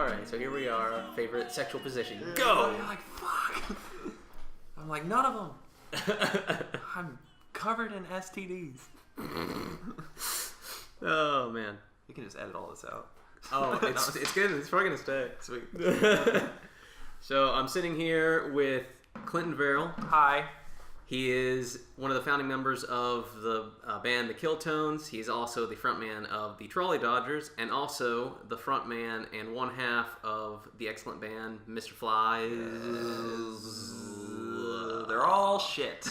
Alright, so here we are. Favorite sexual position. Yeah, Go! You're like, fuck. I'm like, none of them. I'm covered in STDs. Oh, man. You can just edit all this out. Oh, it's good. It's probably going to stay. Sweet. So I'm sitting here with Clinton Vearil. Hi. He is one of the founding members of the band the Killtones. He's also the frontman of the Trolleydodgers, and also the frontman and one half of the excellent band Mr.Phylzzz. They're all shit.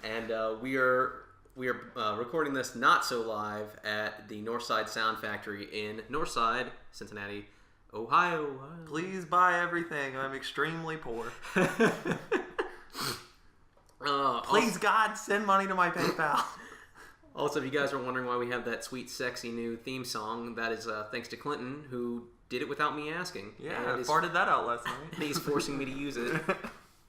And we are recording this not so live at the Northside Sound Factory in Northside, Cincinnati, Ohio. Please buy everything. I'm extremely poor. Please, God, send money to my PayPal. Also, if you guys are wondering why we have that sweet, sexy new theme song, that is thanks to Clinton, who did it without me asking. Yeah, I farted that out last night. And he's forcing me to use it,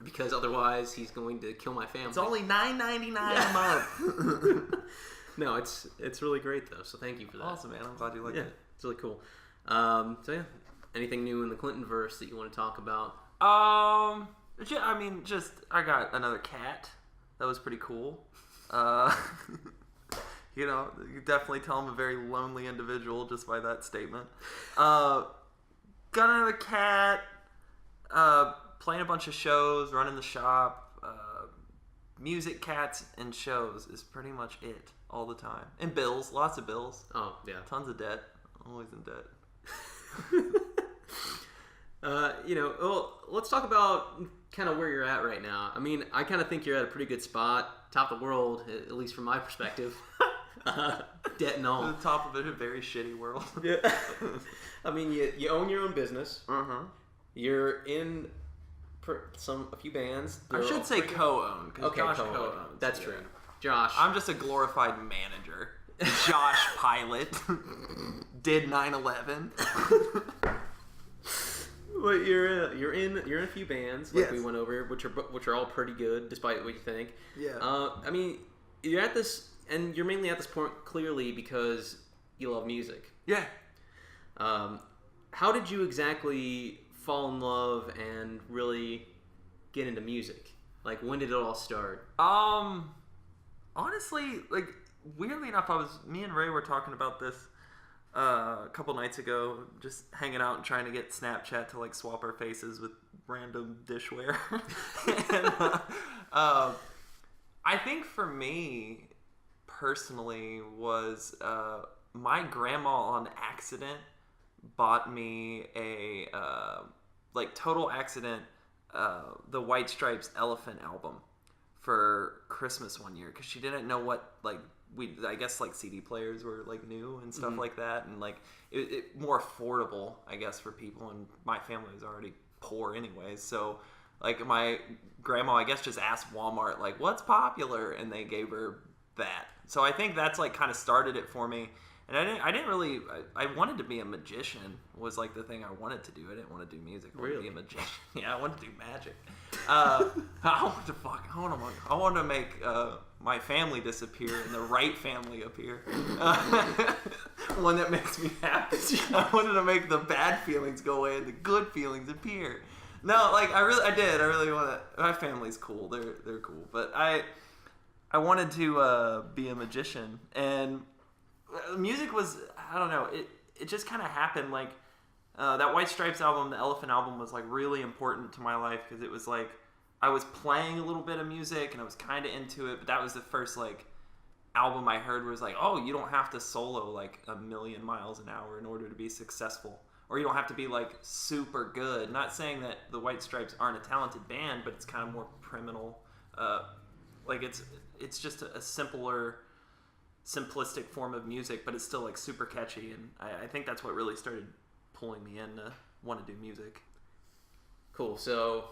because otherwise he's going to kill my family. It's only $9.99 a month. No, it's really great, though, so thank you for that. Awesome, man. I'm glad you like it. It's really cool. So, yeah, anything new in the Clinton verse that you want to talk about? I got another cat. That was pretty cool. You know, you definitely tell I'm a very lonely individual just by that statement. Got another cat. Playing a bunch of shows, running the shop. Music, cats, and shows is pretty much it all the time. And bills, lots of bills. Oh, yeah. Tons of debt. Always in debt. Let's talk about kind of where you're at right now. I mean, I kind of think you're at a pretty good spot, top of the world, at least from my perspective. Debt and all. The top of a very shitty world. Yeah. I mean, you own your own business. Uh-huh. You're in a few bands. I should say co-owned. Okay, Josh co-owned. That's true. Josh. I'm just a glorified manager. Josh Pilot did 9/11. Well, you're in a few bands like yes. we went over, which are all pretty good, despite what you think. Yeah. I mean, you're at this, and you're mainly at this point clearly because you love music. Yeah. How did you exactly fall in love and really get into music? Like, when did it all start? Honestly, like, weirdly enough, me and Ray were talking about this a couple nights ago, just hanging out and trying to get Snapchat to like swap our faces with random dishware. And, I think for me personally was my grandma on accident bought me a total accident the White Stripes Elephant album for Christmas one year because she didn't know what I guess CD players were like new and stuff like that, and like it more affordable, I guess, for people, and my family was already poor anyways, so like my grandma, I guess, just asked Walmart like what's popular, and they gave her that. So I think that's like kind of started it for me. And I wanted to be a magician was like the thing I wanted to do. I didn't want to do music. I wanted to be a magician. Yeah, I wanted to do magic. I wanted to make my family disappear and the right family appear. One that makes me happy. I wanted to make the bad feelings go away and the good feelings appear. No, like I really want to. My family's cool. They're cool. But I wanted to be a magician, and music was, I don't know, it just kind of happened. Like that White Stripes album, the Elephant album, was like really important to my life because it was like I was playing a little bit of music and I was kind of into it, but that was the first like album I heard where it was like, oh, you don't have to solo like 1,000,000 miles an hour in order to be successful, or you don't have to be like super good. Not saying that the White Stripes aren't a talented band, but it's kind of more criminal. Like it's just a simplistic form of music, but it's still like super catchy, and I think that's what really started pulling me in to want to do music. Cool. So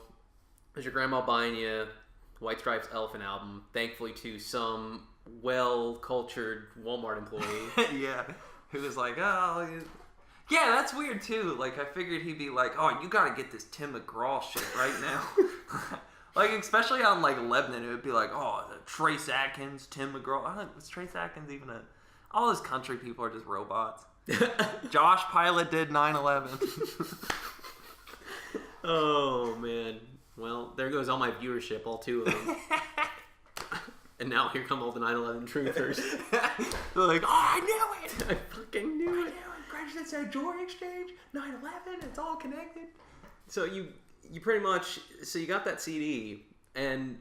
was your grandma buying you White Stripes Elephant album, thankfully to some well-cultured Walmart employee? Yeah, who was like, oh, yeah, that's weird too. Like I figured he'd be like, oh, you gotta get this Tim McGraw shit right now. Like, especially on, like, Lebanon, it would be like, oh, Trace Atkins, Tim McGraw. Was Trace Atkins even all those country people are just robots. Josh Pilot did 9/11. Oh, man. Well, there goes all my viewership, all 2 of them. And now here come all the 9/11 truthers. They're like, oh, I knew it! I fucking knew it. President said Jewelry Exchange, 9/11, it's all connected. So you pretty much, so you got that CD, and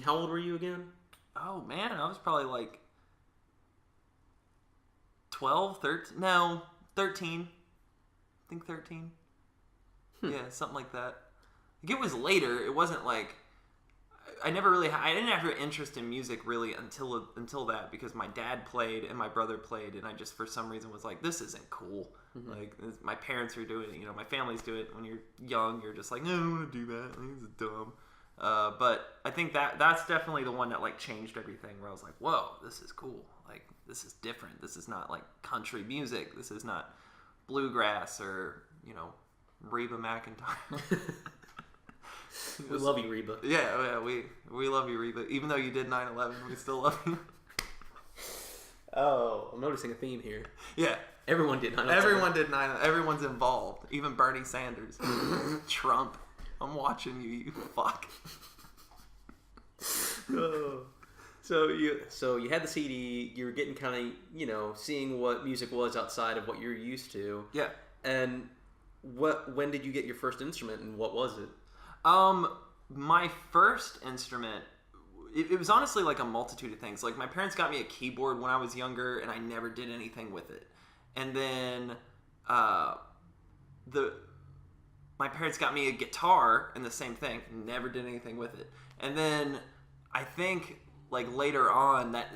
how old were you again? Oh, man, I was probably like 12, 13, no, 13. I think 13. Yeah, something like that. Like, it was later. It wasn't like, I didn't have an interest in music really until that, because my dad played and my brother played, and I just for some reason was like, this isn't cool. Mm-hmm. Like, my parents are doing it, my families do it. When you're young, you're just like, no, I don't want to do that. I think it's dumb. But I think that's definitely the one that like changed everything, where I was like, whoa, this is cool. Like, this is different. This is not like country music. This is not bluegrass or, Reba McEntire. We love you, Reba. Yeah, we love you, Reba. Even though you did 9/11, we still love you. Oh, I'm noticing a theme here. Yeah. Everyone did 9/11. Everyone did 9/11. Everyone's involved. Even Bernie Sanders. Trump. I'm watching you, you fuck. Oh. So you had the CD, you were getting kind of, seeing what music was outside of what you're used to. Yeah. And when did you get your first instrument, and what was it? My first instrument, it was honestly like a multitude of things. Like, my parents got me a keyboard when I was younger, and I never did anything with it. And then, my parents got me a guitar, and the same thing, never did anything with it. And then, I think, like, later on, that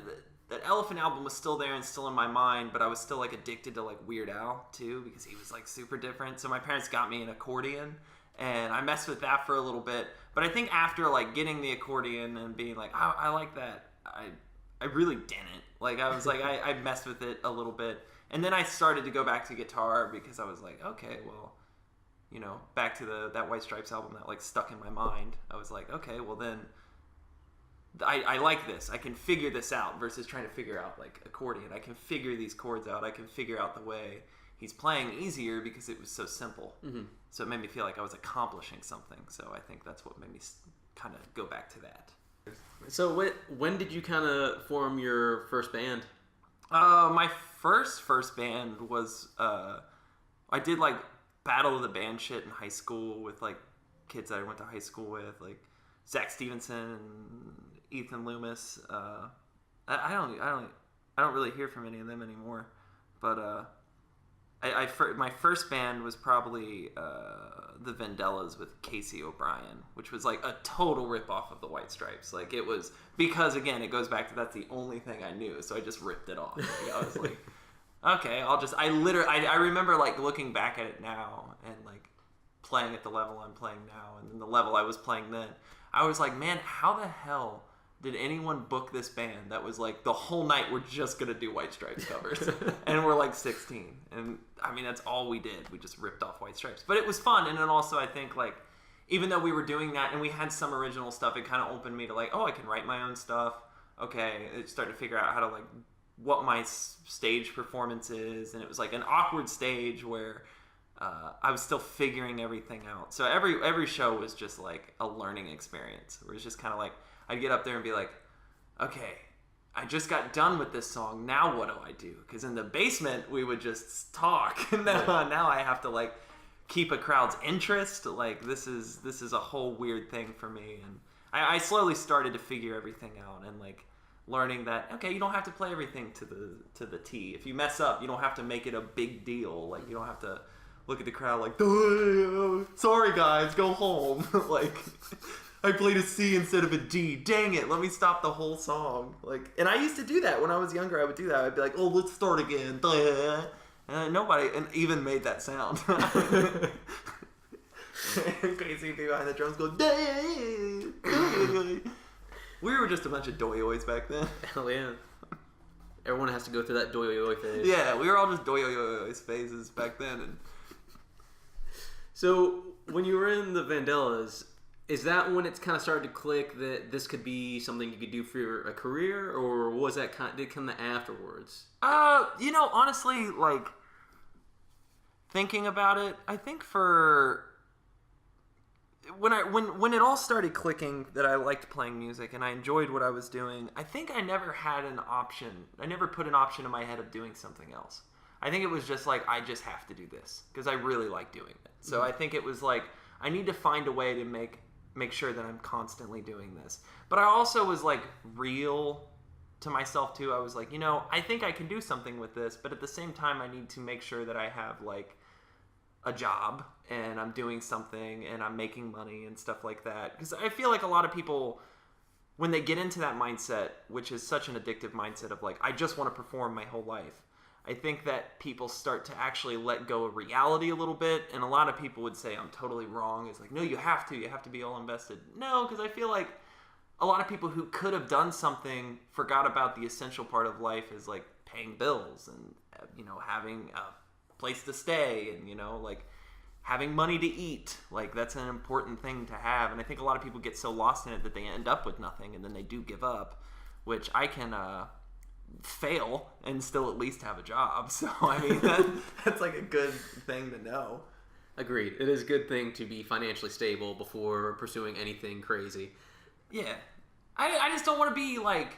Elephant album was still there and still in my mind, but I was still, like, addicted to, like, Weird Al, too, because he was, like, super different. So my parents got me an accordion, and I messed with that for a little bit. But I think after, like, getting the accordion and being like, I like that, I really didn't. Like, I was like, I messed with it a little bit. And then I started to go back to guitar, because I was like, okay, well, back to that White Stripes album that, like, stuck in my mind. I was like, okay, well, then I like this. I can figure this out versus trying to figure out, like, accordion. I can figure these chords out. I can figure out the way he's playing easier, because it was so simple. Mm-hmm. So it made me feel like I was accomplishing something. So I think that's what made me kind of go back to that. So when did you kind of form your first band? My first band was, I did, like, Battle of the Band shit in high school with, like, kids that I went to high school with, like Zach Stevenson and Ethan Loomis. I don't really hear from any of them anymore. But my first band was probably the Vandellas with Casey O'Brien, which was like a total ripoff of the White Stripes. Like, it was, because again, it goes back to that's the only thing I knew, so I just ripped it off. Like, I was like, okay, I remember, like, looking back at it now and, like, playing at the level I'm playing now and then the level I was playing then. I was like, man, how the hell did anyone book this band that was like, the whole night we're just gonna do White Stripes covers? And we're like 16. And I mean, that's all we did. We just ripped off White Stripes. But it was fun. And then also, I think, like, even though we were doing that and we had some original stuff, it kind of opened me to, like, oh, I can write my own stuff. Okay. It started to figure out how to, like, what my stage performance is. And it was like an awkward stage where I was still figuring everything out. So every show was just like a learning experience, where it's just kind of like, I'd get up there and be like, okay, I just got done with this song. Now what do I do? Because in the basement, we would just talk. And now I have to, like, keep a crowd's interest. Like, this is a whole weird thing for me. And I slowly started to figure everything out and, like, learning that, okay, you don't have to play everything to the T. If you mess up, you don't have to make it a big deal. Like, you don't have to look at the crowd like, sorry guys, go home. Like, I played a C instead of a D. Dang it, let me stop the whole song. Like, and I used to do that when I was younger. I would do that. I'd be like, oh, let's start again. And nobody even made that sound. Crazy people behind the drums go, we were just a bunch of doyoyoys back then. Hell yeah. Everyone has to go through that doyoyoy phase. Yeah, we were all just doyoyoys phases back then. And so, when you were in the Vandellas, is that when it's kind of started to click that this could be something you could do for a career, or was that did it come afterwards? Honestly, like, thinking about it, I think when it all started clicking that I liked playing music and I enjoyed what I was doing, I think I never had an option. I never put an option in my head of doing something else. I think it was just like, I just have to do this because I really like doing it. So I think it was like, I need to find a way to make sure that I'm constantly doing this. But I also was like real to myself too. I was like, I think I can do something with this, but at the same time I need to make sure that I have like a job and I'm doing something and I'm making money and stuff like that. Because I feel like a lot of people, when they get into that mindset, which is such an addictive mindset of like, I just want to perform my whole life, I think that people start to actually let go of reality a little bit. And a lot of people would say I'm totally wrong. It's like, no, you have to be all invested. No, because I feel like a lot of people who could have done something forgot about the essential part of life is like paying bills and, having a place to stay and, like having money to eat. Like that's an important thing to have. And I think a lot of people get so lost in it that they end up with nothing and then they do give up, which I can, fail and still at least have a job. So I mean that's like a good thing to know. Agreed. It is a good thing to be financially stable before pursuing anything crazy. Yeah. I just don't want to be like,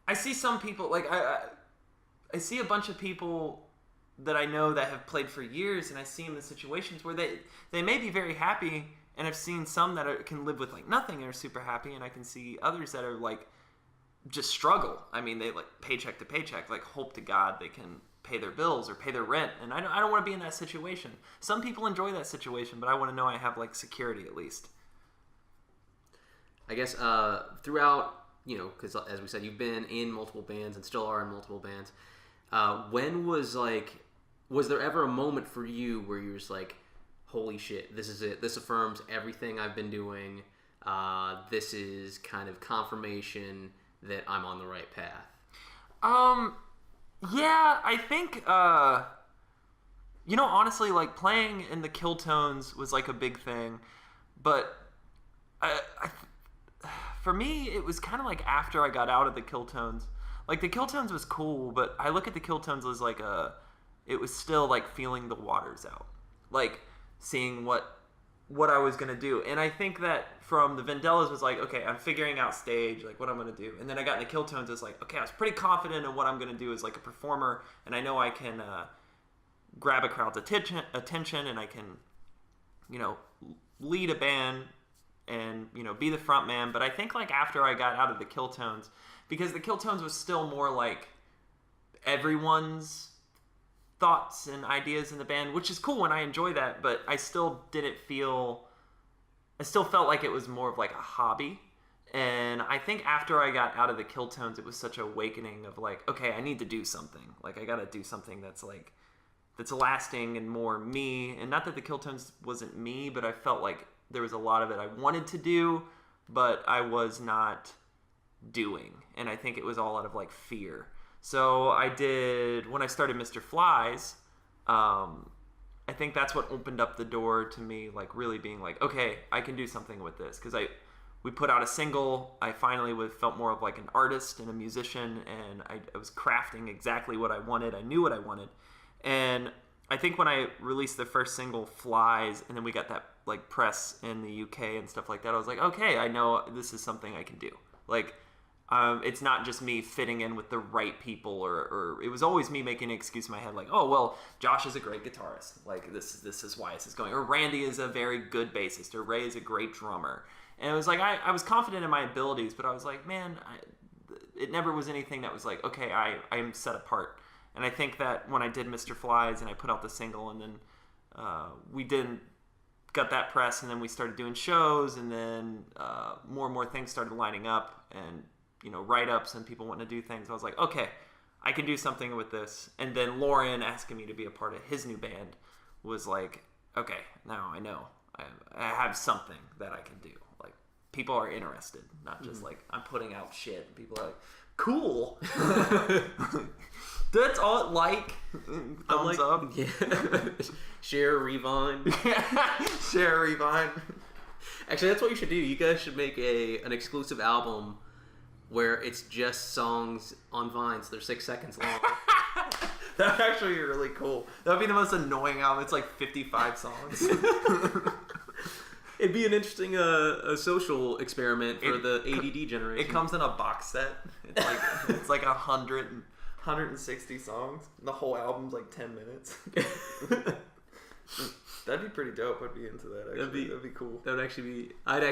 I see some people like I see a bunch of people that I know that have played for years, and I see them in situations where they may be very happy, and I've seen some that can live with like nothing and are super happy, and I can see others that are like just struggle. I mean, they like paycheck to paycheck, like hope to God they can pay their bills or pay their rent. And I don't want to be in that situation. Some people enjoy that situation, but I want to know I have like security at least. I guess throughout, because as we said, you've been in multiple bands and still are in multiple bands. When was there ever a moment for you where you're just like, holy shit, this is it. This affirms everything I've been doing. This is kind of confirmation that I'm on the right path? Yeah, I think, honestly, like playing in the Killtones was like a big thing, but for me, it was kind of like after I got out of the Killtones. Like the Killtones was cool, but I look at the Killtones as like it was still like feeling the waters out, like seeing what I was going to do. And I think that from the Vandellas was like, okay, I'm figuring out stage, like what I'm going to do. And then I got in the Killtones, it's like, okay, I was pretty confident in what I'm going to do as like a performer. And I know I can grab a crowd's attention and I can, lead a band and, be the front man. But I think like after I got out of the Killtones, because the Killtones was still more like everyone's thoughts and ideas in the band, which is cool and I enjoy that, but I still felt like it was more of like a hobby. And I think after I got out of the Killtones, it was such an awakening of like, okay, I need to do something. Like I gotta do something that's lasting and more me. And not that the Killtones wasn't me, but I felt like there was a lot of it I wanted to do, but I was not doing. And I think it was all out of like fear. So when I started Mr.Phylllzzz, I think that's what opened up the door to me, like really being like, okay, I can do something with this. Because we put out a single, I finally felt more of like an artist and a musician, and I was crafting exactly what I wanted. I knew what I wanted. And I think when I released the first single, Flies, and then we got that like press in the UK and stuff like that, I was like, okay, I know this is something I can do. Like, it's not just me fitting in with the right people, or it was always me making an excuse in my head, like, oh, well, Josh is a great guitarist. Like, this is why this is going. Or Randy is a very good bassist. Or Ray is a great drummer. And it was like, I was confident in my abilities, but I was like, man, it never was anything that was like, okay, I am set apart. And I think that when I did Mr.Phylllzzz and I put out the single, and then we got that press, and then we started doing shows, and then more and more things started lining up, and write-ups and people wanting to do things. I was like, okay, I can do something with this. And then Lauren asking me to be a part of his new band was like, okay, now I know I have something that I can do. Like, people are interested, not just like I'm putting out shit. People are like, cool. That's all it like. Thumbs up. Yeah. Share, rewind. Share, rewind. Actually, that's what you should do. You guys should make an exclusive album where it's just songs on Vines. They're 6 seconds long. That'd actually be really cool. That'd be the most annoying album. It's like 55 songs. It'd be an interesting social experiment for the ADD generation. It comes in a box set. It's like 160 songs. The whole album's like 10 minutes. That'd be pretty dope. I'd be into that. Actually, that'd be cool. That would actually be. I'd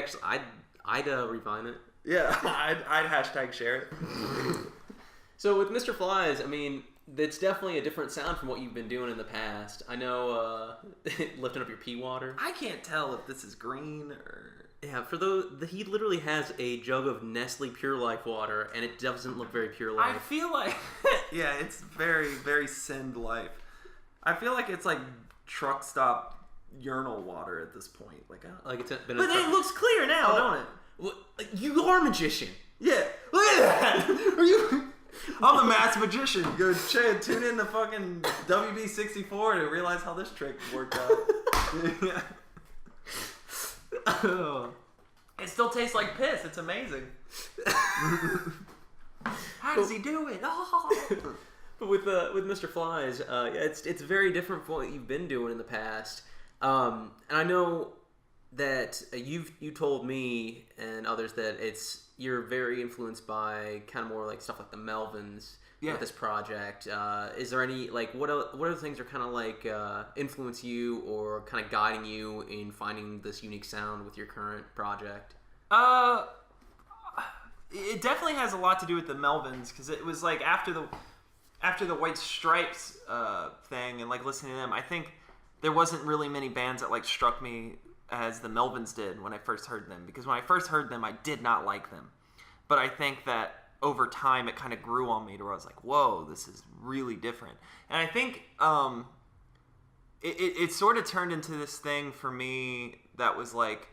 refine it. Yeah, I'd hashtag share it. So with Mr.Phylllzzz, I mean, it's definitely a different sound from what you've been doing in the past. I know lifting up your pee water. I can't tell if this is green or... Yeah, he literally has a jug of Nestle Pure Life water, and it doesn't look very Pure Life. I feel like... yeah, it's very, very Send Life. I feel like it's like truck stop urinal water at this point. Like it's been but it looks clear now, don't it? Well, you are a magician. Yeah. Look at that! Are you... I'm the masked magician. Go tune in to fucking WB64 to realize how this trick worked out. Yeah. It still tastes like piss. It's amazing. How does he do it? Oh. But with Mr.Phylllzzz, it's very different from what you've been doing in the past. And I know that you told me and others that you're very influenced by kind of more like stuff like the Melvins with this project. Is there any like what other things are kind of like influence you or kind of guiding you in finding this unique sound with your current project? It definitely has a lot to do with the Melvins because it was like after the White Stripes thing and like listening to them, I think there wasn't really many bands that like struck me as the Melvins did when I first heard them. Because when I first heard them, I did not like them. But I think that over time, it kind of grew on me to where I was like, whoa, this is really different. And I think it sort of turned into this thing for me that was like,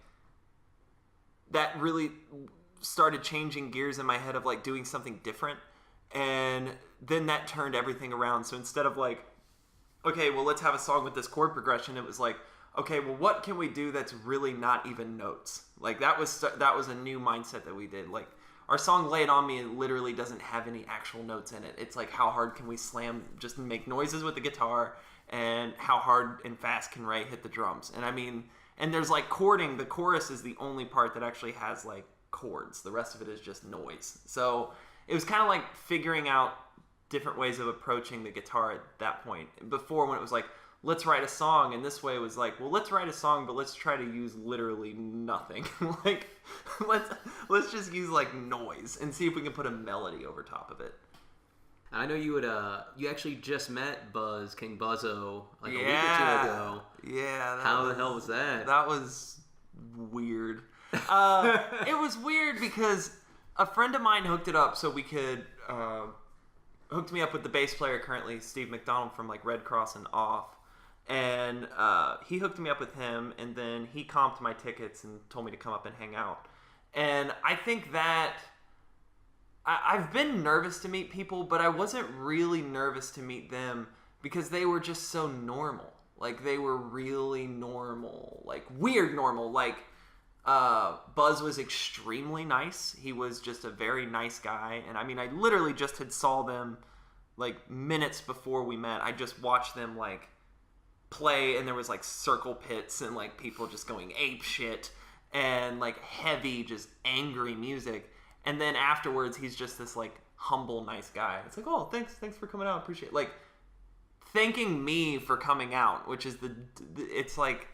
that really started changing gears in my head of like doing something different. And then that turned everything around. So instead of like, okay, well, let's have a song with this chord progression, it was like, okay, well, what can we do that's really not even notes? Like, that was a new mindset that we did. Like, our song Lay It On Me literally doesn't have any actual notes in it. It's like, how hard can we slam, just make noises with the guitar, and how hard and fast can Ray hit the drums? And I mean, and there's like chording. The chorus is the only part that actually has like chords. The rest of it is just noise. So it was kind of like figuring out different ways of approaching the guitar at that point. Before, when it was like, let's write a song, and this way it was like, well, let's write a song, but let's try to use literally nothing. Like, let's just use like noise and see if we can put a melody over top of it. I know you actually just met Buzz, King Buzzo, like a week or two ago. Yeah. How the hell was that? That was weird. It was weird because a friend of mine hooked it up so we could, hooked me up with the bass player currently, Steve McDonald from like Red Cross and Off. And he hooked me up with him, and then he comped my tickets and told me to come up and hang out. And I think that I've been nervous to meet people, but I wasn't really nervous to meet them because they were just so normal. Like, they were really normal. Like, weird normal. Like, Buzz was extremely nice. He was just a very nice guy. And I mean, I literally just had saw them like minutes before we met. I just watched them like play, and there was like circle pits and like people just going ape shit and like heavy, just angry music. And then afterwards, he's just this like humble, nice guy. It's like, oh, thanks for coming out. Appreciate it. Like, thanking me for coming out, which is it's like,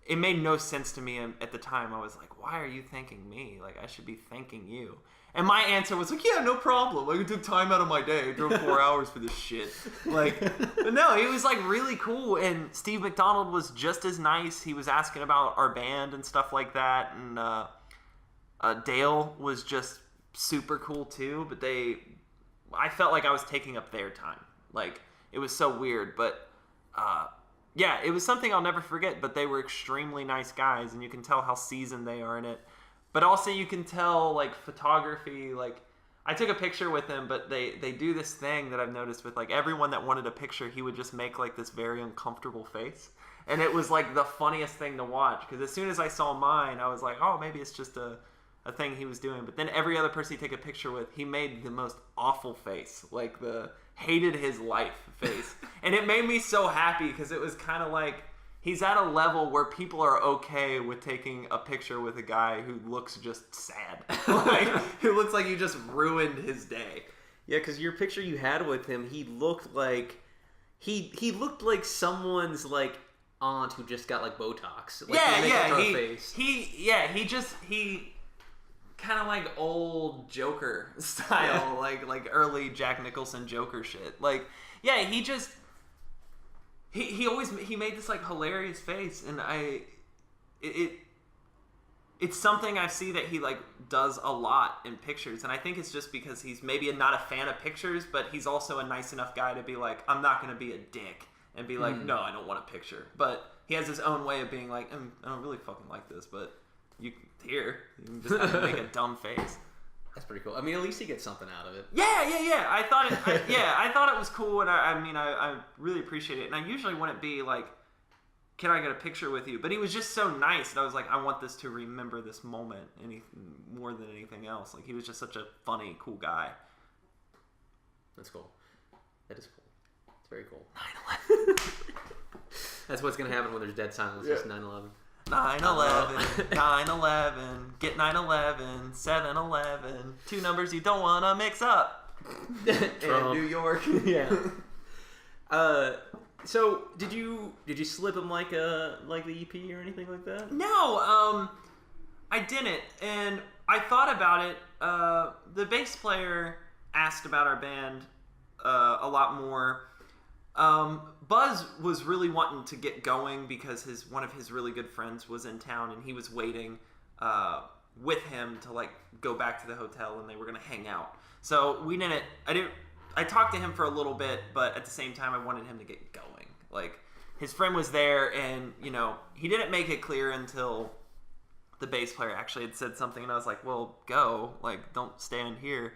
it made no sense to me at the time. I was like, why are you thanking me? Like, I should be thanking you. And my answer was like, yeah, no problem. Like, I took time out of my day. I drove 4 hours for this shit. Like, but no, he was like really cool. And Steve McDonald was just as nice. He was asking about our band and stuff like that. And Dale was just super cool too. But I felt like I was taking up their time. Like, it was so weird. But yeah, it was something I'll never forget. But they were extremely nice guys, and you can tell how seasoned they are in it. But also you can tell, like, photography, like, I took a picture with him, but they do this thing that I've noticed with, like, everyone that wanted a picture, he would just make, like, this very uncomfortable face. And it was, like, the funniest thing to watch, because as soon as I saw mine, I was like, oh, maybe it's just a thing he was doing. But then every other person he take a picture with, he made the most awful face, like the hated his life face. And it made me so happy because it was kind of like he's at a level where people are okay with taking a picture with a guy who looks just sad. Like, who looks like he just ruined his day. Yeah, because your picture you had with him, he looked like he looked like someone's like aunt who just got like Botox. Like, he kind of like old Joker style, like early Jack Nicholson Joker shit. Like, yeah, he made this like hilarious face, and it's something I see that he like does a lot in pictures, and I think it's just because he's maybe not a fan of pictures, but he's also a nice enough guy to be like, I'm not gonna be a dick and be like, no, I don't want a picture. But he has his own way of being like, I don't really fucking like this, but you can just have to make a dumb face. That's pretty cool. I mean, at least he gets something out of it. Yeah. I thought it was cool, and I really appreciate it. And I usually wouldn't be like, can I get a picture with you? But he was just so nice that I was like, I want this to remember this moment more than anything else. Like, he was just such a funny, cool guy. That's cool. That is cool. It's very cool. 9/11. That's what's going to happen when there's dead silence. It's 9/11. 9/11, 9/11, get 9/11, 7/11. Two numbers you don't want to mix up. Trump. In New York. Yeah. So did you slip him like the EP or anything like that? No, I didn't, and I thought about it. The bass player asked about our band a lot more. Buzz was really wanting to get going because one of his really good friends was in town, and he was waiting with him to like go back to the hotel, and they were gonna hang out. So we didn't. I talked to him for a little bit, but at the same time, I wanted him to get going. Like, his friend was there, and he didn't make it clear until the bass player actually had said something, and I was like, "Well, go! Like, don't stand here."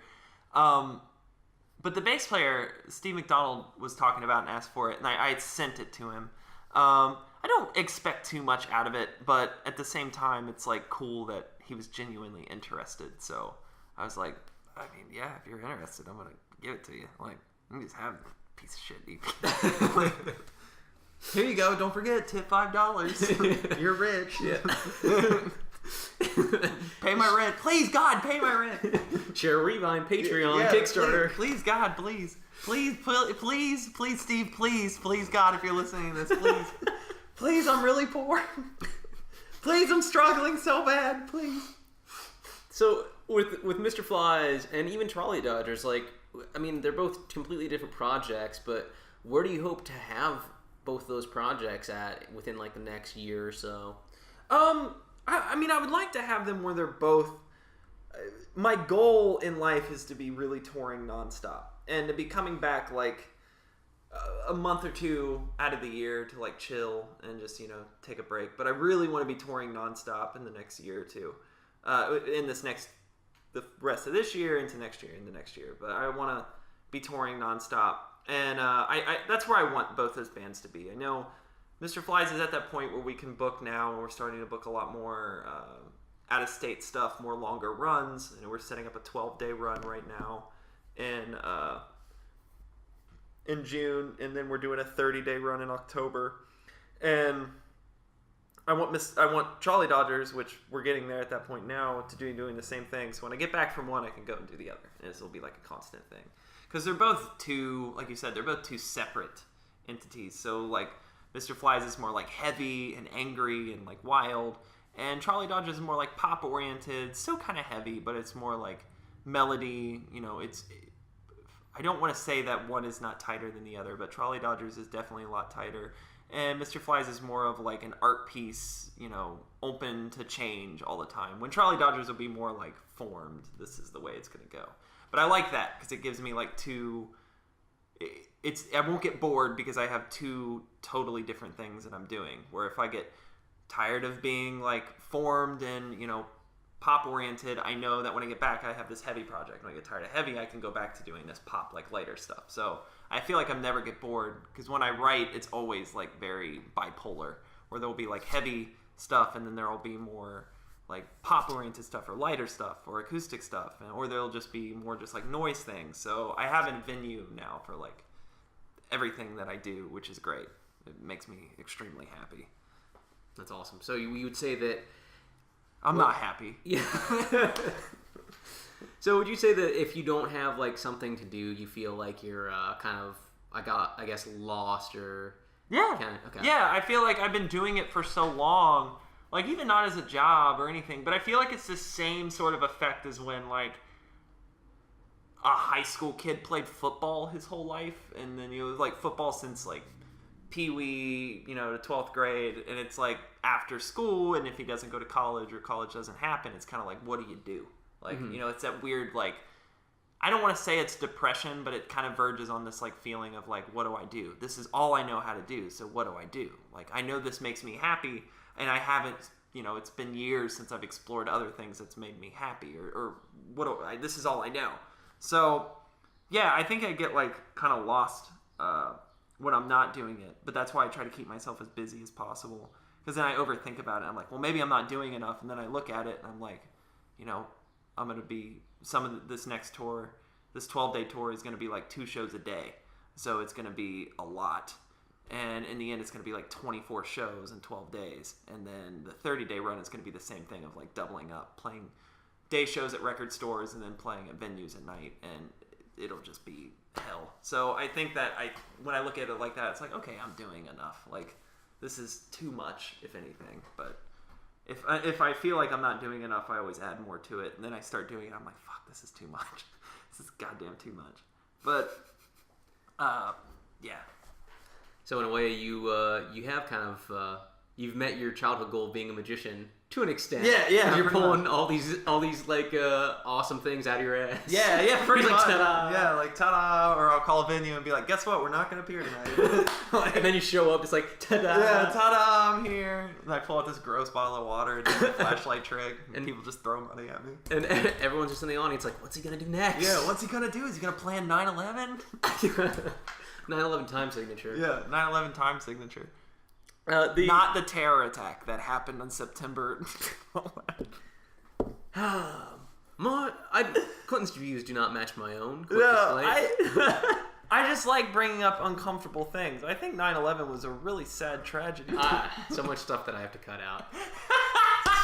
But the bass player, Steve McDonald, was talking about and asked for it, and I sent it to him. I don't expect too much out of it, but at the same time, it's like cool that he was genuinely interested. So I was like, I mean, yeah, if you're interested, I'm gonna give it to you. Like, you just have the piece of shit EP. Like, here you go. Don't forget, tip $5. You're rich. Yeah. Pay my rent, please, God. Pay my rent. Share Rewind, Patreon, Kickstarter. Please, God, please, Steve, please, God, if you're listening to this, please, I'm really poor. Please, I'm struggling so bad. Please. So with Mr.Phylllzzz and even Trolleydodgers, like, I mean, they're both completely different projects, but where do you hope to have both those projects at within like the next year or so? I mean, I would like to have them where they're both. My goal in life is to be really touring nonstop and to be coming back like a month or two out of the year to like chill and just take a break. But I really want to be touring nonstop in the next year or two, the rest of this year into next year. But I want to be touring nonstop, and I that's where I want both those bands to be. I know Mr.Phylllzzz is at that point where we can book now, and we're starting to book a lot more out-of-state stuff, more longer runs, and we're setting up a 12-day run right now in June, and then we're doing a 30-day run in October. And I want Trolleydodgers, which we're getting there at that point now, to doing the same thing. So when I get back from one, I can go and do the other, and this will be like a constant thing. Because they're both two, like you said, they're both two separate entities. So like, Mr.Phylllzzz is more like heavy and angry and like wild, and Trolleydodgers is more like pop oriented, still kind of heavy, but it's more like melody. I don't want to say that one is not tighter than the other, but Trolleydodgers is definitely a lot tighter, and Mr.Phylllzzz is more of like an art piece, open to change all the time. When Trolleydodgers will be more like formed. This is the way it's gonna go. But I like that because it gives me like two. I won't get bored because I have two totally different things that I'm doing. Where if I get tired of being like formed and pop oriented, I know that when I get back I have this heavy project. When I get tired of heavy, I can go back to doing this pop like lighter stuff. So I feel like I never get bored because when I write, it's always like very bipolar, where there will be like heavy stuff and then there will be more like pop-oriented stuff or lighter stuff or acoustic stuff, or there'll just be more just like noise things. So I have a venue now for like everything that I do, which is great. It makes me extremely happy. That's awesome. So you would say that I'm not happy. Yeah. So would you say that if you don't have like something to do, you feel like you're kind of I guess lost or yeah. Okay. Yeah, I feel like I've been doing it for so long, like even not as a job or anything, but I feel like it's the same sort of effect as when like a high school kid played football his whole life, and then like football since like Pee-wee, to 12th grade, and it's like after school, and if he doesn't go to college or college doesn't happen, it's kind of like, what do you do? Like, it's that weird, like, I don't want to say it's depression, but it kind of verges on this like feeling of like, what do I do? This is all I know how to do, so what do I do? Like, I know this makes me happy, and I haven't, it's been years since I've explored other things that's made me happy, or this is all I know. So, yeah, I think I get like kind of lost when I'm not doing it, but that's why I try to keep myself as busy as possible, because then I overthink about it. I'm like, well, maybe I'm not doing enough, and then I look at it and I'm like, I'm going to be, this next tour, this 12-day tour is going to be like 2 shows a day, so it's going to be a lot, and in the end it's going to be like 24 shows in 12 days, and then the 30-day run is going to be the same thing of like doubling up, playing day shows at record stores and then playing at venues at night, and it'll just be hell. So I think that when I look at it like that, it's like, okay, I'm doing enough. Like, this is too much, if anything. But if I feel like I'm not doing enough, I always add more to it, and then I start doing it. I'm like, fuck, this is too much. This is goddamn too much. But yeah. So in a way, you have kind of you've met your childhood goal of being a magician to an extent. Yeah. You're pulling all these like awesome things out of your ass. Yeah, pretty like, much. Ta-da. Yeah, like ta-da, or I'll call a venue and be like, guess what? We're not going to appear tonight. And then you show up, it's like, ta-da. Yeah, ta-da, I'm here. And I pull out this gross bottle of water and do a flashlight trick, and people just throw money at me. And everyone's just in the audience like, what's he going to do next? Yeah, what's he going to do? Is he going to plan 9/11? 9/11 time signature. Yeah, 9/11 time signature. Not the terror attack that happened on September. Clinton's views do not match my own. I just like bringing up uncomfortable things. I think 9/11 was a really sad tragedy. So much stuff that I have to cut out.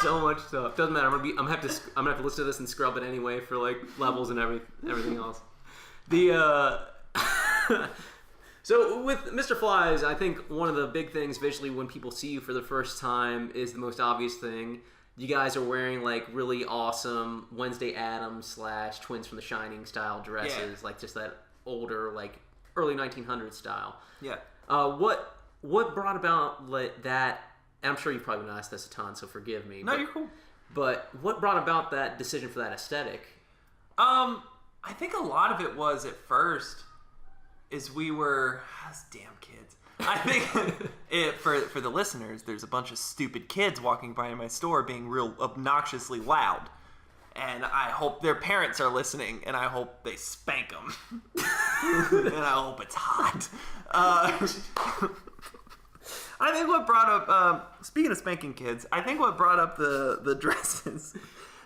So much stuff. Doesn't matter. I'm gonna have to listen to this and scrub it anyway for like levels and everything else. So with Mr.Phylllzzz, I think one of the big things visually when people see you for the first time is the most obvious thing. You guys are wearing like really awesome Wednesday Addams / Twins from the Shining style dresses, like just that older like early 1900s style. Yeah. What brought about that? And I'm sure you've probably been asked this a ton, so forgive me. No, you're cool. But what brought about that decision for that aesthetic? I think a lot of it was at first is we were those damn kids. I think for the listeners, there's a bunch of stupid kids walking by in my store being real obnoxiously loud, and I hope their parents are listening, and I hope they spank them, and I hope it's hot. I think what brought up speaking of spanking kids, I think what brought up the dresses,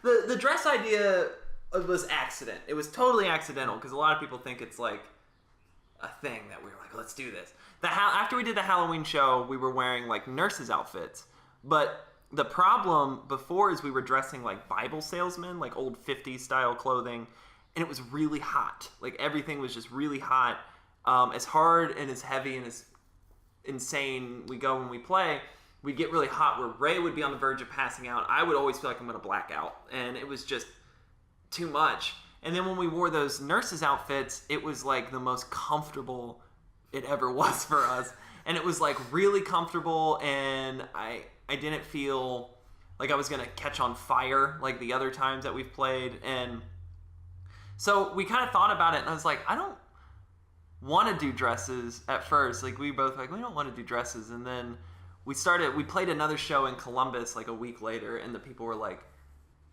the dress idea was accident. It was totally accidental because a lot of people think it's like a thing that we were like, let's do this. After we did the Halloween show, we were wearing like nurses' outfits, but the problem before is we were dressing like Bible salesmen, like old 50s style clothing, and it was really hot. Like everything was just really hot. As hard and as heavy and as insane we go when we play, we'd get really hot where Ray would be on the verge of passing out. I would always feel like I'm going to black out, and it was just too much. And then when we wore those nurses' outfits, it was like the most comfortable it ever was for us. And it was like really comfortable, and I didn't feel like I was going to catch on fire like the other times that we've played. And so we kind of thought about it, and I was like, I don't want to do dresses at first. Like we both like, we don't want to do dresses. And then we played another show in Columbus like a week later, and the people were like,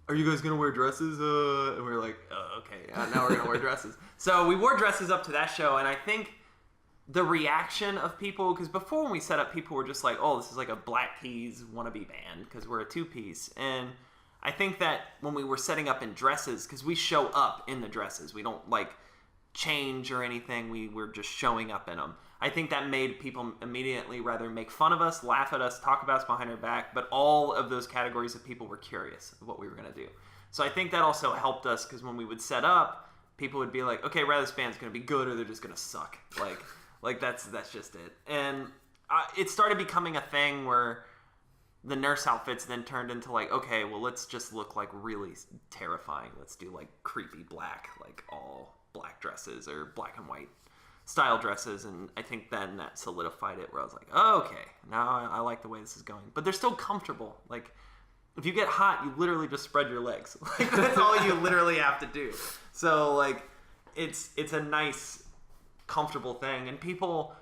are you guys going to wear dresses? And we were like, okay, now we're going to wear dresses. So we wore dresses up to that show, and I think the reaction of people, because before when we set up, people were just like, oh, this is like a Black Keys wannabe band, because we're a two-piece. And I think that when we were setting up in dresses, because we show up in the dresses, we don't like change or anything, we were just showing up in them. I think that made people immediately rather make fun of us, laugh at us, talk about us behind our back, but all of those categories of people were curious of what we were going to do. So I think that also helped us, because when we would set up, people would be like, okay, rather this band's going to be good or they're just going to suck. Like that's just it. And it started becoming a thing where the nurse outfits then turned into like, okay, well, let's just look like really terrifying. Let's do like creepy black, like all black dresses or black and white style dresses. And I think then that solidified it, where I was like, oh, okay, now I like the way this is going. But they're still comfortable. Like, if you get hot, you literally just spread your legs. Like, that's all you literally have to do. So like, it's a nice, comfortable thing. And people,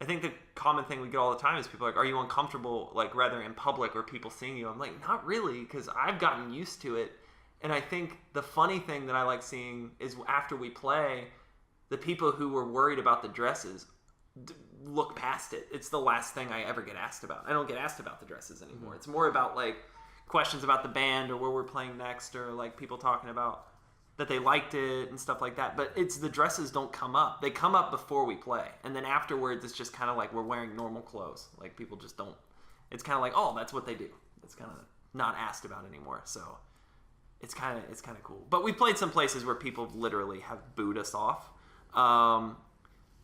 I think the common thing we get all the time is people are like, are you uncomfortable, like, rather in public or people seeing you? I'm like, not really, because I've gotten used to it. And I think the funny thing that I like seeing is after we play, the people who were worried about the dresses look past it. It's the last thing I ever get asked about. I don't get asked about the dresses anymore. It's more about like questions about the band or where we're playing next, or like people talking about that they liked it and stuff like that. But it's the dresses don't come up. They come up before we play. And then afterwards, it's just kind of like we're wearing normal clothes. Like people just don't, it's kind of like, oh, that's what they do. It's kind of not asked about anymore. So it's kind of cool. But we played some places where people literally have booed us off.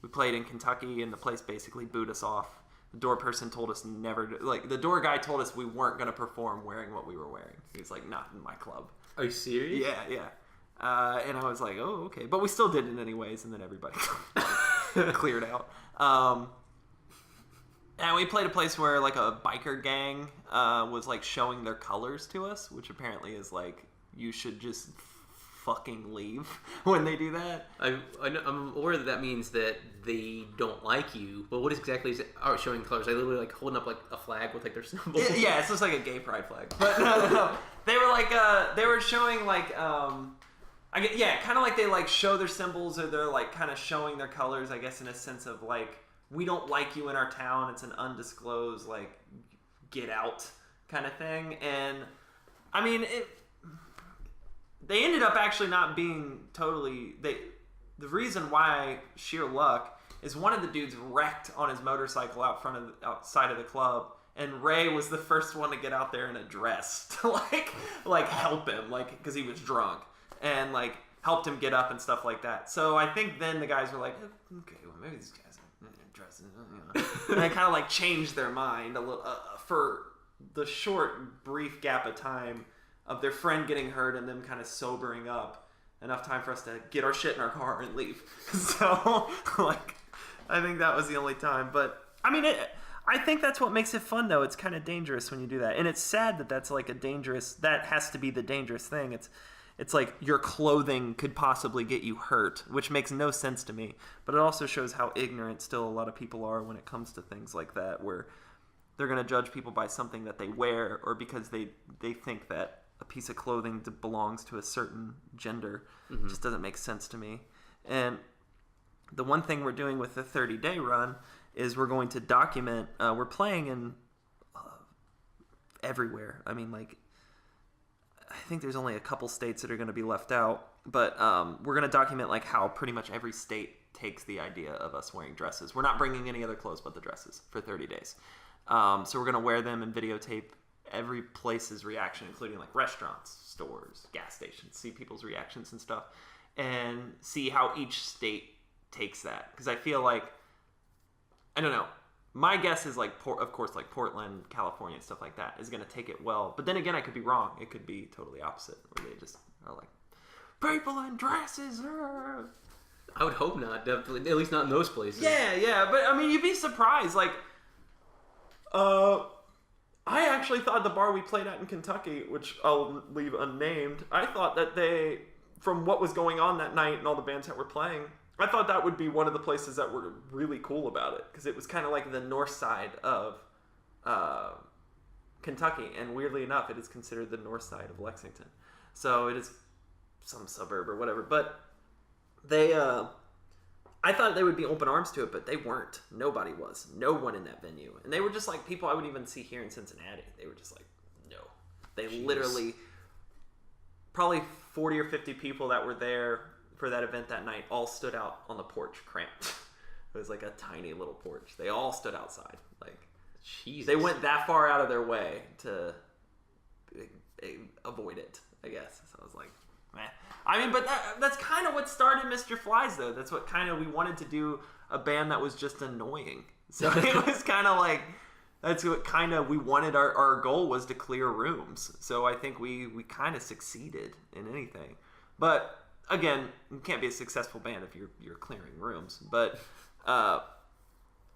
We played in Kentucky and the place basically booed us off. The door person told us never to, like, the door guy told us we weren't going to perform wearing what we were wearing. He was like, not in my club. Are you serious? Yeah. And I was like, oh, okay. But we still did it anyways, and then everybody cleared out. And we played a place where, like, a biker gang was, like, showing their colors to us, which apparently is, like, you should just fucking leave when they do that. I'm aware that means that they don't like you, but what exactly is it? Oh, showing colors. They literally like holding up like a flag with like their symbol. Yeah, it's just like a gay pride flag. But no. They were like they were showing like kind of like they like show their symbols, or they're like kind of showing their colors, I guess, in a sense of like, we don't like you in our town. It's an undisclosed like get out kind of thing. And I mean, they ended up actually not being totally... The reason why, sheer luck, is one of the dudes wrecked on his motorcycle outside of the club, and Ray was the first one to get out there in a dress to like help him, like, because he was drunk, and like helped him get up and stuff like that. So I think then the guys were like, okay, well maybe these guys are dresses, and they kind of like changed their mind a little for the short, brief gap of time of their friend getting hurt and them kind of sobering up, enough time for us to get our shit in our car and leave. So, like, I think that was the only time. But, I mean, I think that's what makes it fun, though. It's kind of dangerous when you do that. And it's sad that that's, like, that has to be the dangerous thing. It's like your clothing could possibly get you hurt, which makes no sense to me. But it also shows how ignorant still a lot of people are when it comes to things like that, where they're going to judge people by something that they wear, or because they think that a piece of clothing belongs to a certain gender. It just doesn't make sense to me. And the one thing we're doing with the 30-day run is we're going to document. We're playing in everywhere. I mean, like, I think there's only a couple states that are going to be left out, but we're going to document like how pretty much every state takes the idea of us wearing dresses. We're not bringing any other clothes but the dresses for 30 days. So we're going to wear them and videotape every place's reaction, including like restaurants, stores, gas stations, see people's reactions and stuff, and see how each state takes that. Because I feel like, I don't know, my guess is like, of course, like Portland, California, stuff like that is going to take it well. But then again, I could be wrong. It could be totally opposite, where they just are like, people in dresses. I would hope not, definitely. At least not in those places. Yeah. But I mean, you'd be surprised. Like, I actually thought the bar we played at in Kentucky, which I'll leave unnamed, I thought that they, from what was going on that night and all the bands that were playing, I thought that would be one of the places that were really cool about it, because it was kind of like the north side of Kentucky, and weirdly enough, it is considered the north side of Lexington. So it is some suburb or whatever, but they... I thought they would be open arms to it, but they weren't. Nobody was. No one in that venue. And they were just like people I would even see here in Cincinnati. They were just like, no. They literally probably 40 or 50 people that were there for that event that night all stood out on the porch cramped. It was like a tiny little porch. They all stood outside. Like, Jesus. They went that far out of their way to avoid it, I guess. So I was like, meh. I mean, but that's kind of what started Mr.Phylllzzz, though. That's what kind of, we wanted to do a band that was just annoying. So it was kind of like, that's what kind of, we wanted, our goal was to clear rooms. So I think we kind of succeeded in anything. But again, you can't be a successful band if you're clearing rooms. But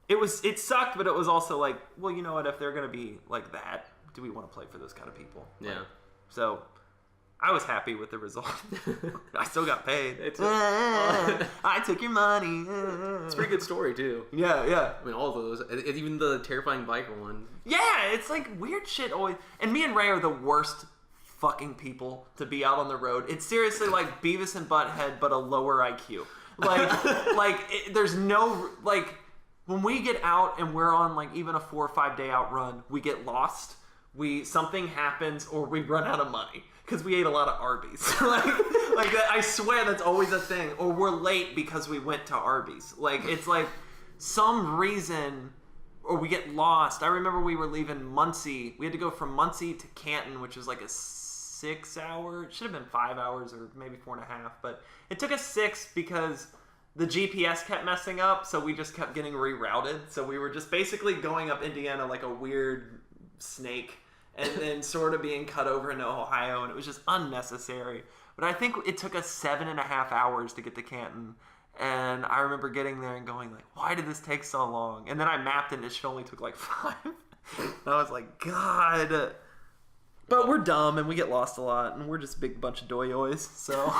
it sucked, but it was also like, well, you know what, if they're going to be like that, do we want to play for those kind of people? Yeah. Like, so I was happy with the result. I still got paid. I took your money. It's a pretty good story, too. Yeah. I mean, all of those. Even the terrifying biker one. Yeah, it's like weird shit always. And me and Ray are the worst fucking people to be out on the road. It's seriously like Beavis and Butthead, but a lower IQ. There's no, like, when we get out and we're on, like, even a 4 or 5 day out run, we get lost. Something happens, or we run out of money. Because we ate a lot of Arby's. like that, I swear that's always a thing. Or we're late because we went to Arby's. Like, it's like some reason, or we get lost. I remember we were leaving Muncie. We had to go from Muncie to Canton, which was like a 6 hour. It should have been 5 hours or maybe 4.5. But it took us 6 because the GPS kept messing up. So we just kept getting rerouted. So we were just basically going up Indiana like a weird snake. And then sort of being cut over into Ohio, and it was just unnecessary. But I think it took us 7.5 hours to get to Canton, and I remember getting there and going like, "Why did this take so long?" And then I mapped it, and it should only took like 5. And I was like, "God!" But we're dumb, and we get lost a lot, and we're just a big bunch of doyoyoys. So,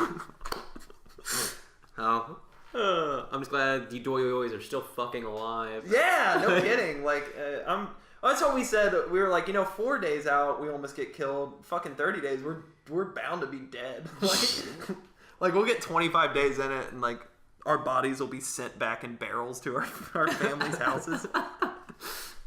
I'm just glad the doyoyoys are still fucking alive. Yeah, no kidding. Like, that's what we said. We were like, 4 days out, we almost get killed. Fucking 30 days, we're bound to be dead. Like we'll get 25 days in it, and like our bodies will be sent back in barrels to our family's houses.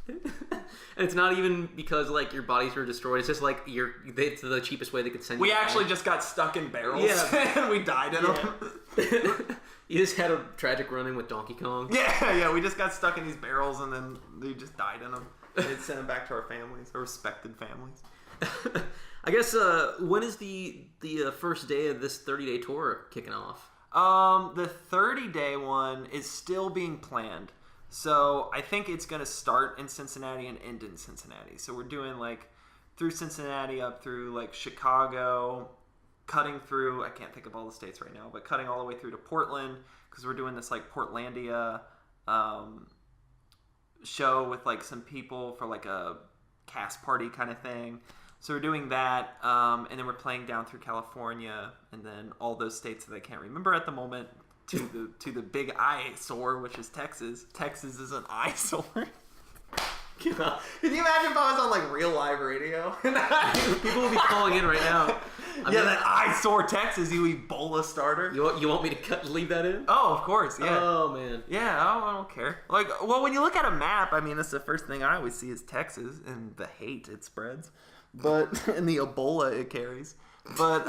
And it's not even because like your bodies were destroyed. It's just like it's the cheapest way they could send you. We actually just got stuck in barrels. Yeah, and we died in them. You just had a tragic run-in with Donkey Kong. Yeah. We just got stuck in these barrels, and then they just died in them. They'd send them back to our families, our respected families. I guess, when is the first day of this 30-day tour kicking off? The 30-day one is still being planned. So I think it's going to start in Cincinnati and end in Cincinnati. So we're doing like through Cincinnati up through like Chicago, cutting through, I can't think of all the states right now, but cutting all the way through to Portland, because we're doing this like Portlandia show with like some people for like a cast party kind of thing. So we're doing that, and then we're playing down through California, and then all those states that I can't remember at the moment, to the big eyesore, which is Texas. Texas is an eyesore. Can you imagine if I was on like real live radio? People will be calling in right now. That eyesore Texas, you Ebola starter. You want me to leave that in? Oh, of course, yeah. Oh, man. Yeah, I don't care. Like, well, when you look at a map, I mean, that's the first thing I always see is Texas and the hate it spreads, and the Ebola it carries. But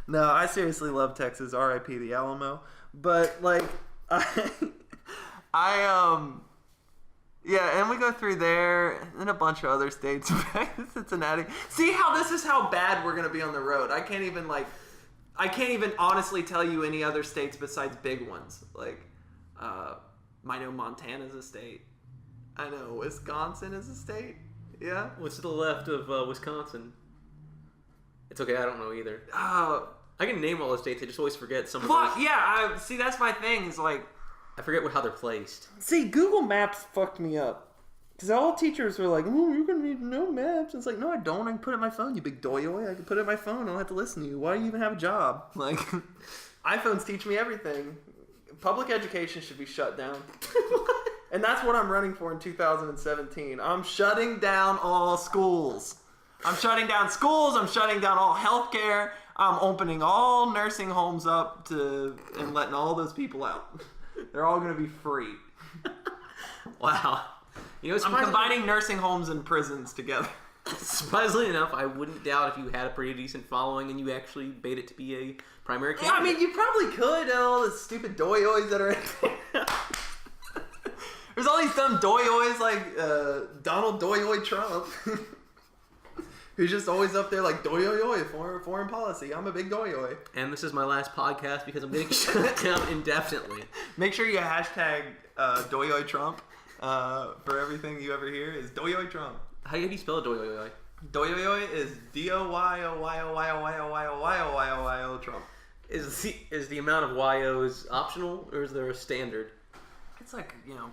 no, I seriously love Texas. R.I.P. the Alamo. But like, yeah, and we go through there and a bunch of other states back to Cincinnati. See how this is how bad we're gonna be on the road. I can't even honestly tell you any other states besides big ones. Like, I know Montana's a state. I know Wisconsin is a state. Yeah. What's to the left of Wisconsin? It's okay, I don't know either. I can name all the states. I just always forget some of those. Yeah. See, that's my thing. Is like, I forget how they're placed. See, Google Maps fucked me up. Because all teachers were like, "Oh, you're going to need to know maps." It's like, no, I don't. I can put it in my phone, you big doyoy. I can put it in my phone. I don't have to listen to you. Why do you even have a job? Like, iPhones teach me everything. Public education should be shut down. And that's what I'm running for in 2017. I'm shutting down all schools. I'm shutting down schools. I'm shutting down all healthcare. I'm opening all nursing homes up and letting all those people out. They're all going to be free. Wow. I'm combining nursing homes and prisons together. Surprisingly enough, I wouldn't doubt if you had a pretty decent following and you actually made it to be a primary candidate. Yeah, I mean, you probably could. All the stupid doyoyoys that are in there. There's all these dumb doyoyoys like Donald Doyoy Trump. Who's just always up there like doyoyoy, foreign policy. I'm a big doyoy. And this is my last podcast because I'm getting shut down indefinitely. Make sure you hashtag doyoy Trump for everything you ever hear is doyoy Trump. How do you spell doyoyoy? Doyoyoy is DOYOYOYOYOYOYOYO Trump. Is the amount of YOs optional or is there a standard? It's like, you know,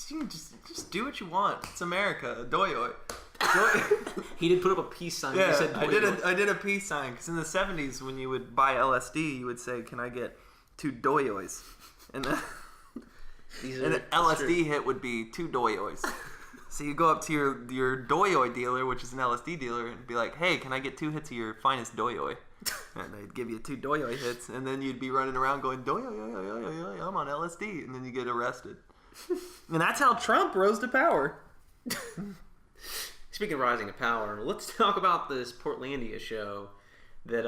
you can just do what you want. It's America. Doyoy. He did put up a peace sign. Yeah, Said I did a peace sign because in the 70s when you would buy LSD, you would say, "Can I get 2 doyoys?" And an LSD hit would be 2 doyoys. So you go up to your doyoy dealer, which is an LSD dealer, and be like, "Hey, can I get 2 hits of your finest doyoy?" And they'd give you 2 doyoy hits, and then you'd be running around going, "Doyoy, I'm on LSD," and then you get arrested. And that's how Trump rose to power. Speaking of rising to power, let's talk about this Portlandia show that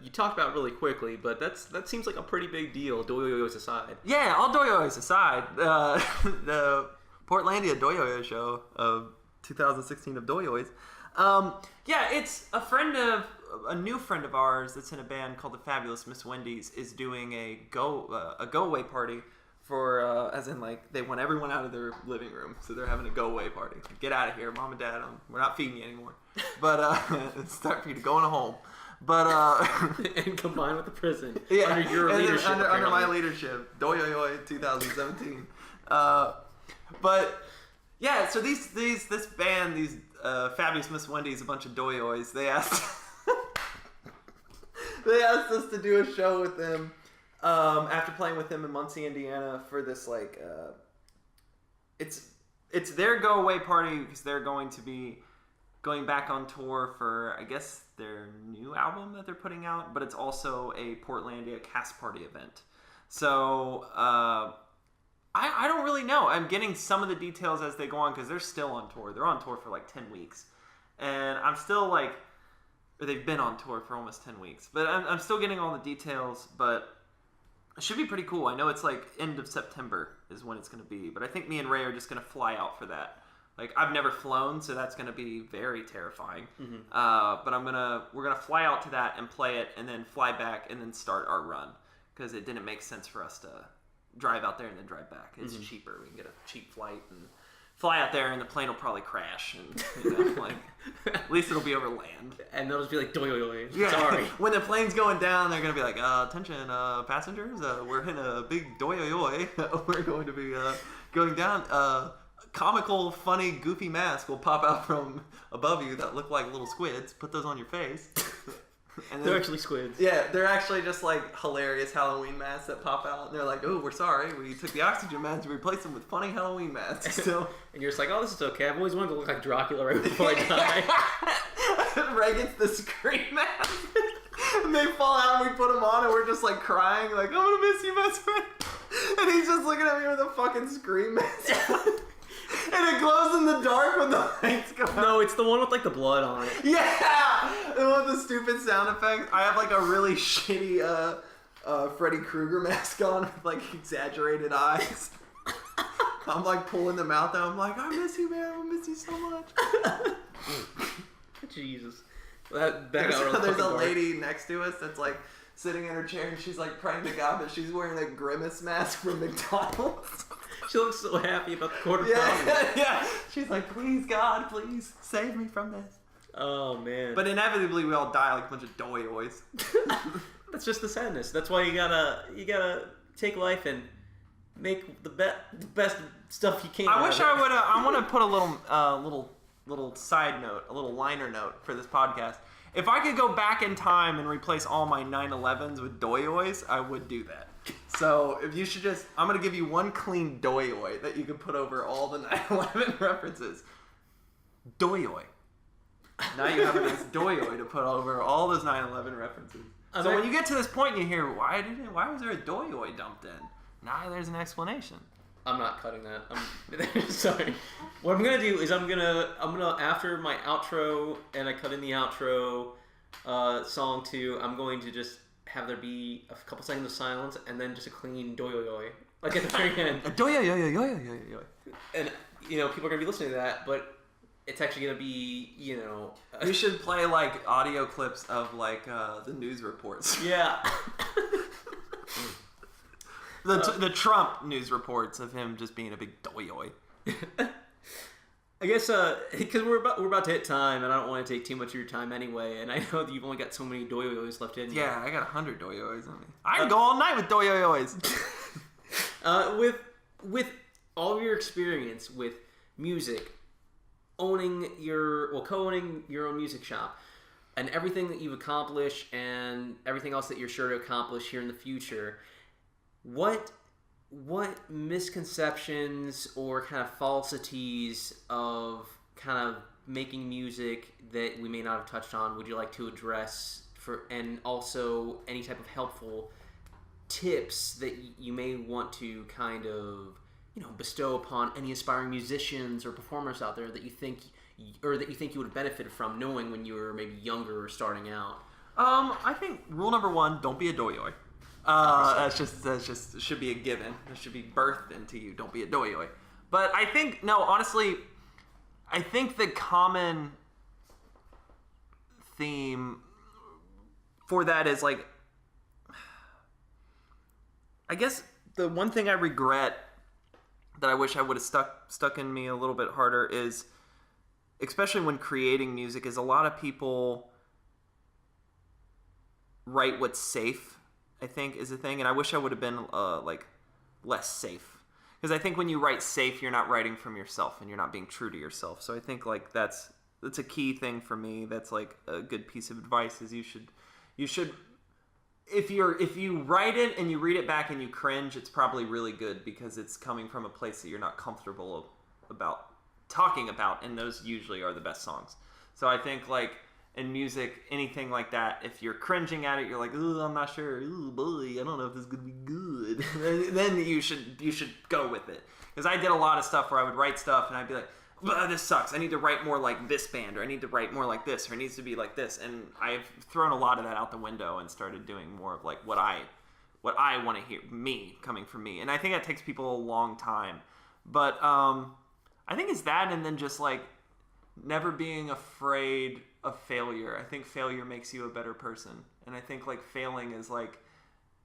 you talked about really quickly, but that seems like a pretty big deal, doyoyoys aside. Yeah, all doyoyoys aside, the Portlandia Doyoyo show of 2016 of Doyoys. Yeah, it's a new friend of ours that's in a band called the Fabulous Miss Wendy's is doing a go-away party for, as in like, they want everyone out of their living room, so they're having a go-away party. Get out of here, Mom and Dad, we're not feeding you anymore. But, it's time for you to go in a home. But, and combine with the prison. Yeah, under your leadership. Under my leadership. Doyoyoy 2017. But, yeah, so this band, these Fabulous Miss Wendy's, a bunch of doyoys, they asked us to do a show with them after playing with them in Muncie, Indiana for this, like, it's their go-away party because they're going to be going back on tour for, I guess, their new album that they're putting out, but it's also a Portlandia cast party event. So, I don't really know. I'm getting some of the details as they go on because they're still on tour. They're on tour for like 10 weeks. And I'm still like, or they've been on tour for almost 10 weeks. But I'm still getting all the details, but it should be pretty cool. I know it's like end of September is when it's going to be. But I think me and Ray are just going to fly out for that. Like, I've never flown, so that's going to be very terrifying. Mm-hmm. But we're going to fly out to that and play it and then fly back and then start our run. Because it didn't make sense for us to drive out there and then drive back. It's cheaper. We can get a cheap flight and fly out there, and the plane will probably crash. And like, at least it'll be over land. And they'll just be like, doyoyoy. Yeah. Sorry. When the plane's going down, they're gonna be like, attention, passengers. We're in a big doyoyoy. We're going to be going down. Comical, funny, goofy mask will pop out from above you that look like little squids. Put those on your face. And they're actually squids. Yeah, they're actually just like hilarious Halloween masks that pop out. And they're like, "Oh, we're sorry. We took the oxygen meds and replaced them with funny Halloween masks." So, and you're just like, "Oh, this is okay. I've always wanted to look like Dracula right before I die." Ray gets the scream mask. And they fall out and we put them on and we're just like crying like, "I'm gonna miss you, best friend." And he's just looking at me with a fucking scream mask. And it glows in the dark when the lights go out. No, it's the one with like the blood on it. Yeah! The one with the stupid sound effects. I have like a really shitty Freddy Krueger mask on with like exaggerated eyes. I'm like pulling them out though. I'm like, I miss you, man. I miss you so much. Jesus. There's a lady next to us that's like sitting in her chair and she's like praying to God, but she's wearing a Grimace mask from McDonald's. She looks so happy about the quarter pounder. Yeah. She's like, please, God, please save me from this. Oh, man. But inevitably, we all die like a bunch of doyoys. That's just the sadness. That's why you gotta take life and make the best stuff you can. I wish I would. I want to put a little side note, a little liner note for this podcast. If I could go back in time and replace all my 9/11s with doyoys, I would do that. So if you should I'm going to give you one clean doyoy that you can put over all the 9/11 references. Doyoy. Now you have a nice doyoy to put over all those 9/11 references. So when you get to this point and you hear, why was there a doyoy dumped in? Now there's an explanation. I'm not cutting that. I'm sorry. What I'm gonna do is I'm gonna after my outro and I cut in the outro song too. I'm going to just have there be a couple seconds of silence and then just a clean doyoyoy like at the very end. Doyoyoyoyoyoyoyoy. And people are gonna be listening to that, but it's actually gonna be You should play like audio clips of like the news reports. Yeah. The Trump news reports of him just being a big doyoy. I guess because we're about to hit time, and I don't want to take too much of your time anyway. And I know that you've only got so many doyoyoys left in you. Yeah, I got 100 doyoyoys on me. I can go all night with doyoyoys. With all of your experience with music, co-owning your own music shop, and everything that you've accomplished, and everything else that you're sure to accomplish here in the future. What misconceptions or kind of falsities of kind of making music that we may not have touched on would you like to address, and also any type of helpful tips that you may want to kind of bestow upon any aspiring musicians or performers out there that you think you would have benefited from knowing when you were maybe younger or starting out? I think rule number 1: don't be a doyoy. That's just should be a given. That should be birthed into you. Don't be a doyoy. But I think honestly, I think the common theme for that is like, I guess the one thing I regret that I wish I would have stuck in me a little bit harder is, especially when creating music, is a lot of people write what's safe, I think, is a thing, and I wish I would have been like less safe, because I think when you write safe, you're not writing from yourself and you're not being true to yourself. So I think like that's a key thing for me. That's like a good piece of advice, is you should if you write it and you read it back and you cringe, it's probably really good, because it's coming from a place that you're not comfortable about talking about, and those usually are the best songs. So I think like in music, anything like that, if you're cringing at it, you're like, ooh, I'm not sure, ooh, boy, I don't know if this is gonna be good. Then you should go with it. Because I did a lot of stuff where I would write stuff and I'd be like, this sucks. I need to write more like this band, or I need to write more like this, or it needs to be like this. And I've thrown a lot of that out the window and started doing more of like what I want to hear, me, coming from me. And I think that takes people a long time. But I think it's that, and then just like never being afraid of failure. I think failure makes you a better person. And I think like failing is like,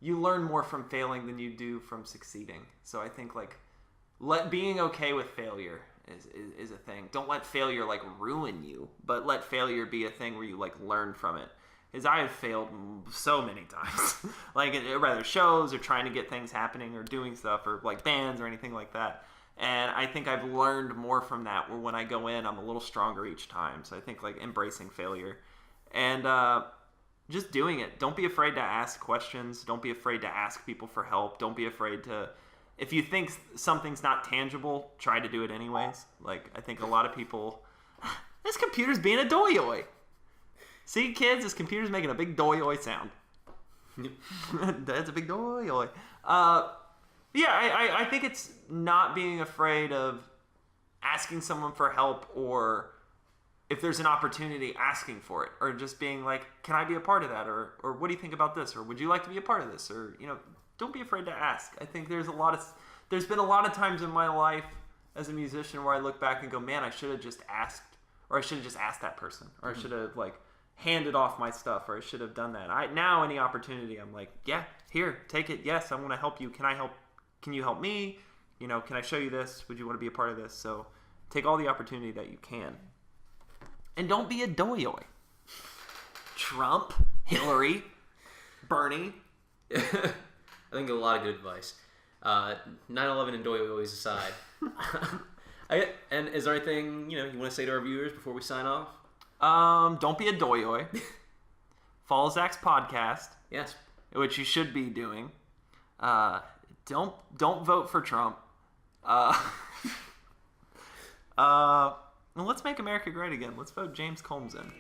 you learn more from failing than you do from succeeding. So I think like being okay with failure is a thing. Don't let failure like ruin you, but let failure be a thing where you like learn from it. Because I have failed so many times, like rather shows or trying to get things happening or doing stuff or like bands or anything like that. And I think I've learned more from that, where when I go in, I'm a little stronger each time. So I think like embracing failure and just doing it. Don't be afraid to ask questions. Don't be afraid to ask people for help. Don't be afraid to, if you think something's not tangible, try to do it anyways. Like I think a lot of people, this computer's being a doyoy. See, kids, this computer's making a big doyoy sound. That's a big doyoy. Yeah, I think it's not being afraid of asking someone for help, or if there's an opportunity, asking for it, or just being like, can I be a part of that? Or what do you think about this? Or would you like to be a part of this? Or, don't be afraid to ask. I think there's been a lot of times in my life as a musician where I look back and go, man, I should have just asked, or I should have just asked that person, or I should have like handed off my stuff, or I should have done that. Now any opportunity, I'm like, yeah, here, take it. Yes, I want to help you. Can I help? Can you help me? Can I show you this? Would you want to be a part of this? So take all the opportunity that you can. And don't be a doyoy. Trump, Hillary, Bernie. I think a lot of good advice. 9/11 and doyoys aside. And is there anything, you want to say to our viewers before we sign off? Don't be a doyoy. Follow Zach's podcast. Yes. Which you should be doing. Don't vote for Trump. Well, let's make America great again. Let's vote James Combs in.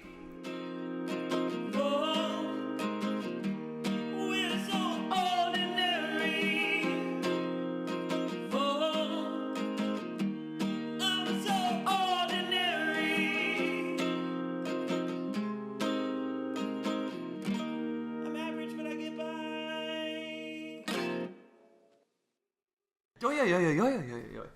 Doyoyoys.